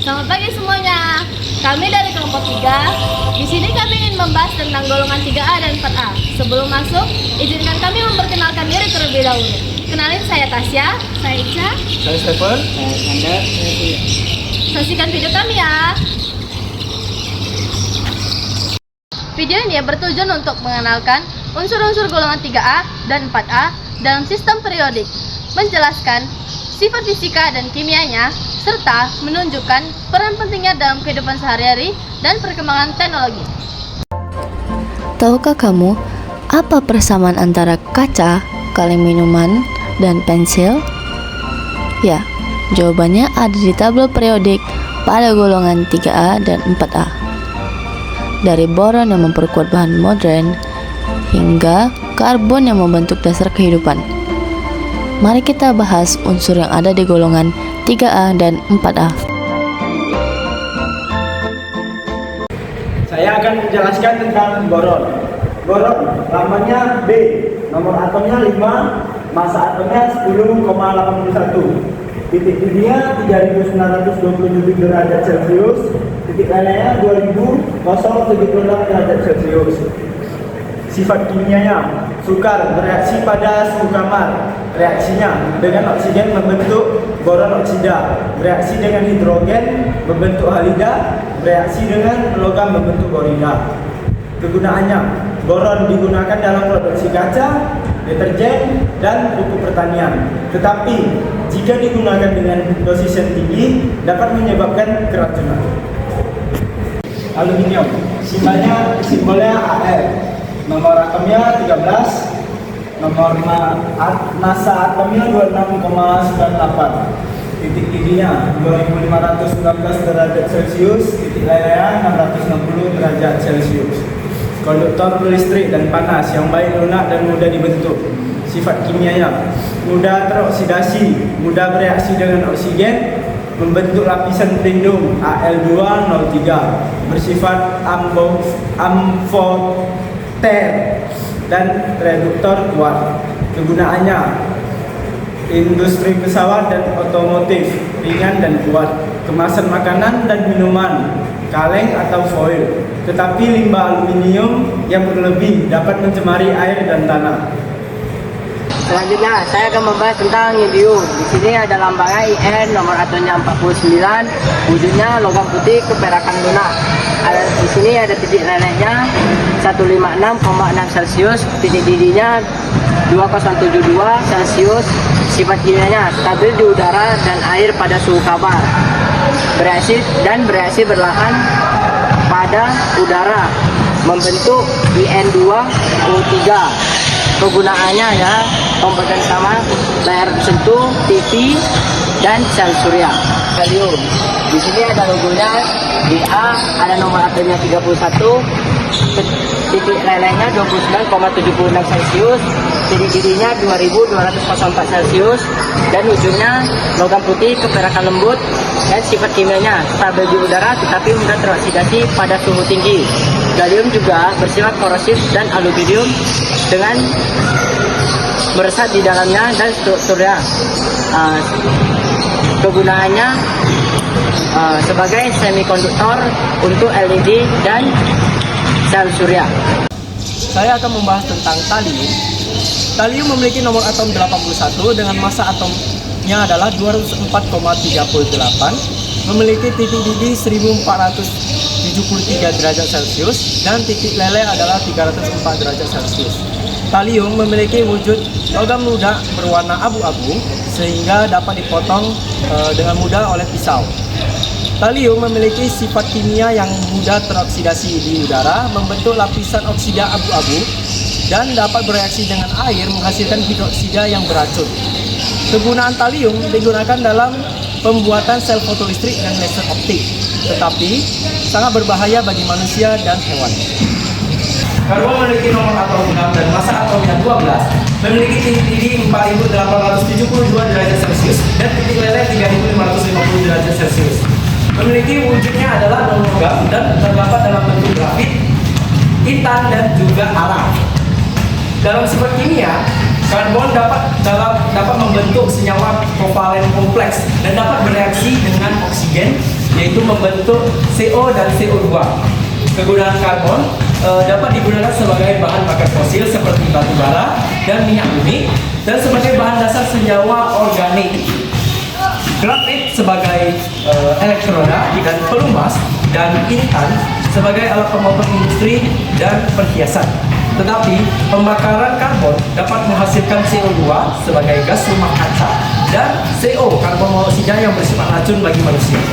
Selamat pagi semuanya. Kami dari kelompok 3. Di sini kami ingin membahas tentang golongan 3A dan 4A. Sebelum masuk, izinkan kami memperkenalkan diri terlebih dahulu. Kenalin, saya Tasya, saya Ica, Saya Stephen, saya Iskandar, saya Tia. saksikan video kami ya. Video ini bertujuan untuk mengenalkan unsur-unsur golongan 3A dan 4A dalam sistem periodik, menjelaskan sifat fisika dan kimianya, serta menunjukkan peran pentingnya dalam kehidupan sehari-hari dan perkembangan teknologi. Tahukah kamu apa persamaan antara kaca, kaleng minuman, dan pensil? Ya, jawabannya ada di tabel periodik pada golongan 3A dan 4A. Dari boron yang memperkuat bahan modern hingga karbon yang membentuk dasar kehidupan. Mari kita bahas unsur yang ada di golongan 3A dan 4A. Saya akan menjelaskan tentang boron. Boron, lambangnya B, nomor atomnya 5, massa atomnya 10,81. Titik didihnya 3927 derajat Celcius, titik lainnya 2076 derajat Celcius. Sifat kimianya, sukar bereaksi pada suhu kamar. Reaksinya dengan oksigen membentuk boron oksida, bereaksi dengan hidrogen membentuk halida, bereaksi dengan logam membentuk borida. Kegunaannya, boron digunakan dalam produksi kaca, deterjen, dan pupuk pertanian. Tetapi jika digunakan dengan dosis yang tinggi dapat menyebabkan keracunan. Aluminium, simbolnya Al. Nomor atomnya 13, nomor massa atomnya 26,98. Titik didihnya 2519 derajat Celcius, titik lainnya 660 derajat Celcius. Konduktor listrik dan panas yang baik lunak dan mudah dibentuk. Sifat kimianya, mudah teroksidasi, mudah bereaksi dengan oksigen, membentuk lapisan pelindung Al2O3, bersifat amfoter dan reduktor kuat. Kegunaannya, industri pesawat dan otomotif, ringan dan kuat, kemasan makanan dan minuman, kaleng atau foil. Tetapi limbah aluminium yang berlebih dapat mencemari air dan tanah. Selanjutnya, saya akan membahas tentang yodium. Di sini ada lambangnya IN, nomor atomnya 49, wujudnya logam putih keperakan lunak. Di sini ada titik lelehnya 156,6 Celcius, titik didihnya 2072 Celcius. Sifat kimianya stabil di udara dan air pada suhu kamar. Bereaksi berlahan pada udara, membentuk IN2O3. Kegunaannya ya, komponen sama layar sentuh, TV, dan sel surya. Gallium. Di sini ada logonya GA, ada nomor atomnya 31, titik lelehnya 29,76 Celcius, titik didihnya 2204 Celcius, dan ujungnya logam putih keperakan lembut, dan sifat kimianya stabil di udara tetapi mudah teroksidasi pada suhu tinggi. Gallium juga bersifat korosif dan aluminium dengan meresap di dalamnya dan strukturnya. Kegunaannya sebagai semikonduktor untuk LED dan sel surya. Saya akan membahas tentang talium. Talium memiliki nomor atom 81 dengan massa atomnya adalah 204,38, memiliki titik didih 1473 derajat Celcius dan titik leleh adalah 304 derajat Celcius. Talium memiliki wujud logam lunak berwarna abu-abu sehingga dapat dipotong dengan mudah oleh pisau. Talium memiliki sifat kimia yang mudah teroksidasi di udara, membentuk lapisan oksida abu-abu, dan dapat bereaksi dengan air menghasilkan hidroksida yang beracun. Kegunaan talium digunakan dalam pembuatan sel fotolistrik dan laser optik, tetapi sangat berbahaya bagi manusia dan hewan. Karbon memiliki nomor atom 6 dan massa atomnya 12, memiliki titik didih 4872 derajat Celcius dan titik leleh 3550 derajat Celcius. Memiliki wujudnya adalah non-logam dan terdapat dalam bentuk grafit, intan, dan juga alam. Dalam sifat kimia, karbon dapat membentuk senyawa kovalen kompleks dan dapat bereaksi dengan oksigen yaitu membentuk CO dan CO2. Kegunaan karbon dapat digunakan sebagai bahan bakar fosil seperti batu bara dan minyak bumi, dan sebagai bahan dasar senyawa organik. Grafit sebagai elektroda dan pelumas, dan intan sebagai alat pemotong industri dan perhiasan. Tetapi pembakaran karbon dapat menghasilkan CO2 sebagai gas rumah kaca dan CO, karbon monoksida, yang bersifat racun bagi manusia.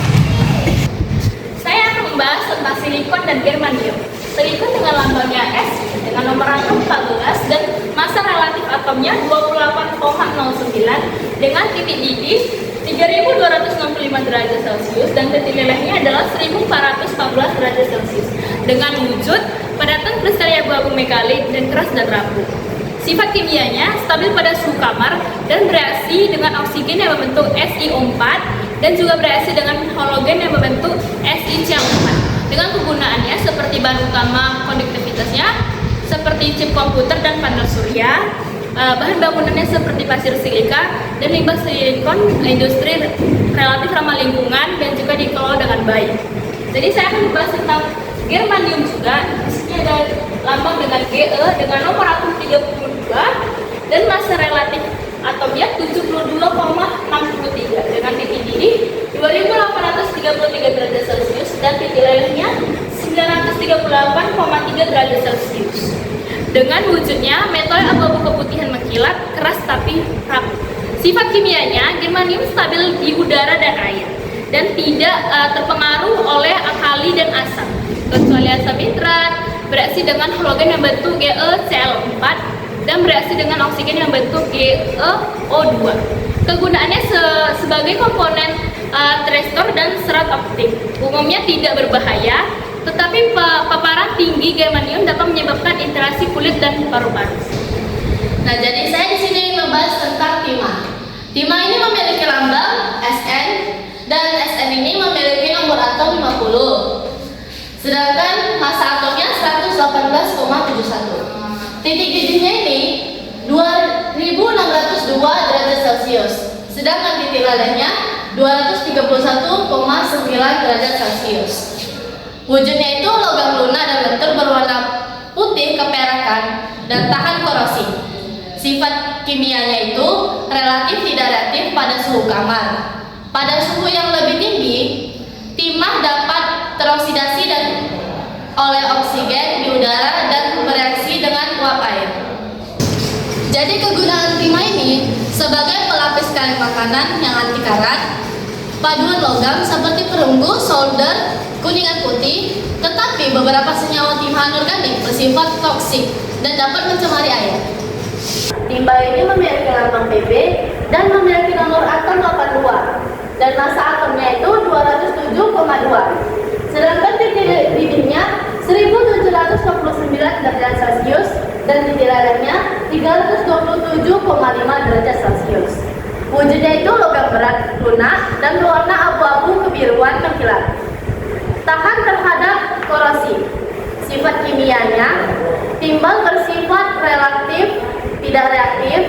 Saya akan membahas tentang silikon dan germanium. Silikon dengan lambangnya S dengan nomor atom 14 dan massa relatif atomnya 28,09 dengan titik didih 3265 derajat Celcius dan titik lelehnya adalah 1414 derajat Celcius dengan wujud padatan kristal abu-abu megalik dan keras dan rapuh. Sifat kimianya stabil pada suhu kamar dan bereaksi dengan oksigen yang membentuk SiO4 dan juga bereaksi dengan halogen yang membentuk SiCl4. Dengan kegunaannya seperti bahan utama konduktivitasnya seperti chip komputer dan panel surya, bahan bangunannya seperti pasir silika dan limbah silikon industri relatif ramah lingkungan dan juga dikelola dengan baik. Jadi saya akan membahas tentang germanium juga. Di sini ada lambang dengan Ge dengan nomor atom 32 dan massa relatif atomnya 72,63 dengan titik didih 2833 derajat Celcius dan titik lelehnya 938,3 derajat Celcius. Dengan wujudnya metal abu-abu keputihan mengkilat, keras tapi rapuh. Sifat kimianya germanium stabil di udara dan air dan tidak terpengaruh oleh alkali dan asam, kecuali asam nitrat, bereaksi dengan halogen yang bentuk GeCl4 dan bereaksi dengan oksigen yang bentuk GeO2. Kegunaannya sebagai komponen trestor dan serat optik. Umumnya tidak berbahaya, tetapi paparan tinggi germanium dapat menyebabkan interaksi kulit dan paru-paru. Nah, jadi saya di sini membahas tentang timah. Timah ini memiliki lambang Sn dan Sn ini memiliki nomor atom 50. Sedangkan massa atomnya 118,71. Titik didihnya ini 2602 derajat Celcius. Sedangkan titik lelehnya 231,9 derajat Celcius. Wujudnya itu logam lunak dan lentur berwarna putih keperakan dan tahan korosi. Sifat kimianya itu relatif tidak reaktif pada suhu kamar. Pada suhu yang lebih tinggi, timah dapat teroksidasi dan oleh oksigen di udara dan bereaksi dengan uap air. Jadi kegunaan timah ini sebagai pelapis kain makanan yang anti karat, paduan logam seperti perunggu, solder, kuningan putih, tetapi beberapa senyawa timah anorganik bersifat toksik dan dapat mencemari air. Timah ini memiliki lambang Pb dan memiliki nomor atom 82 dan massa atomnya itu 207,2. Sedangkan titik didihnya 1729 derajat Celcius dan titik lelehnya 327,5 derajat Celcius. Wujudnya itu logam berat, lunak, dan berwarna abu-abu kebiruan mengkilat. Tahan terhadap korosi. Sifat kimianya, timbal bersifat relatif, tidak reaktif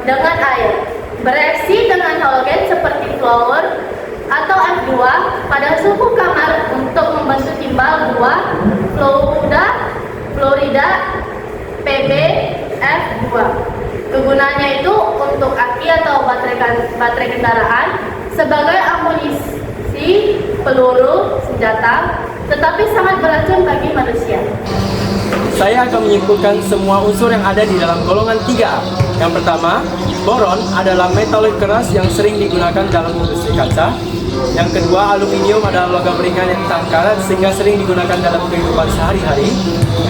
dengan air. Bereaksi dengan halogen seperti fluor atau F2 pada suhu kamar untuk membentuk timbal 2 fluorida PbF2. Kegunaannya itu untuk aki atau baterai kendaraan sebagai amunisi, peluru, senjata, tetapi sangat beracun bagi manusia. Saya akan menyimpulkan semua unsur yang ada di dalam golongan 3A. Yang pertama, boron adalah metaloid keras yang sering digunakan dalam industri kaca. Yang kedua, aluminium adalah logam ringan yang tahan karat sehingga sering digunakan dalam kehidupan sehari-hari.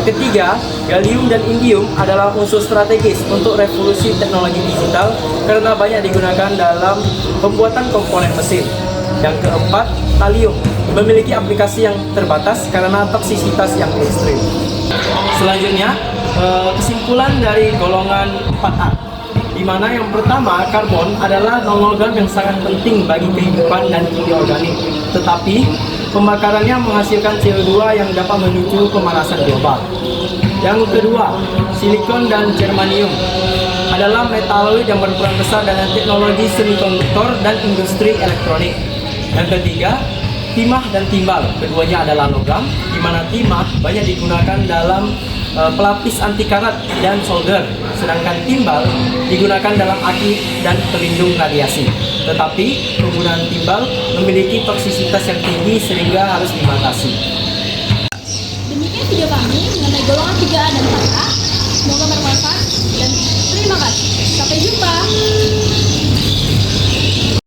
Yang ketiga, gallium dan indium adalah unsur strategis untuk revolusi teknologi digital karena banyak digunakan dalam pembuatan komponen mesin. Yang keempat, talium memiliki aplikasi yang terbatas karena toksisitas yang ekstrim. Selanjutnya, kesimpulan dari golongan 4A, di mana yang pertama, karbon adalah non-logam yang sangat penting bagi kehidupan dan kimia organik. Tetapi, pembakarannya menghasilkan CO2 yang dapat memicu pemanasan global. Yang kedua, silikon dan germanium adalah metaloid yang berperan besar dalam teknologi semikonduktor dan industri elektronik. Yang ketiga, timah dan timbal, keduanya adalah logam, di mana timah banyak digunakan dalam pelapis anti karat dan solder, sedangkan timbal digunakan dalam aki dan pelindung radiasi. Tetapi penggunaan timbal memiliki toksisitas yang tinggi sehingga harus dibatasi. Demikian video kami mengenai golongan 3A dan 4A. Semoga bermanfaat dan terima kasih. Sampai jumpa.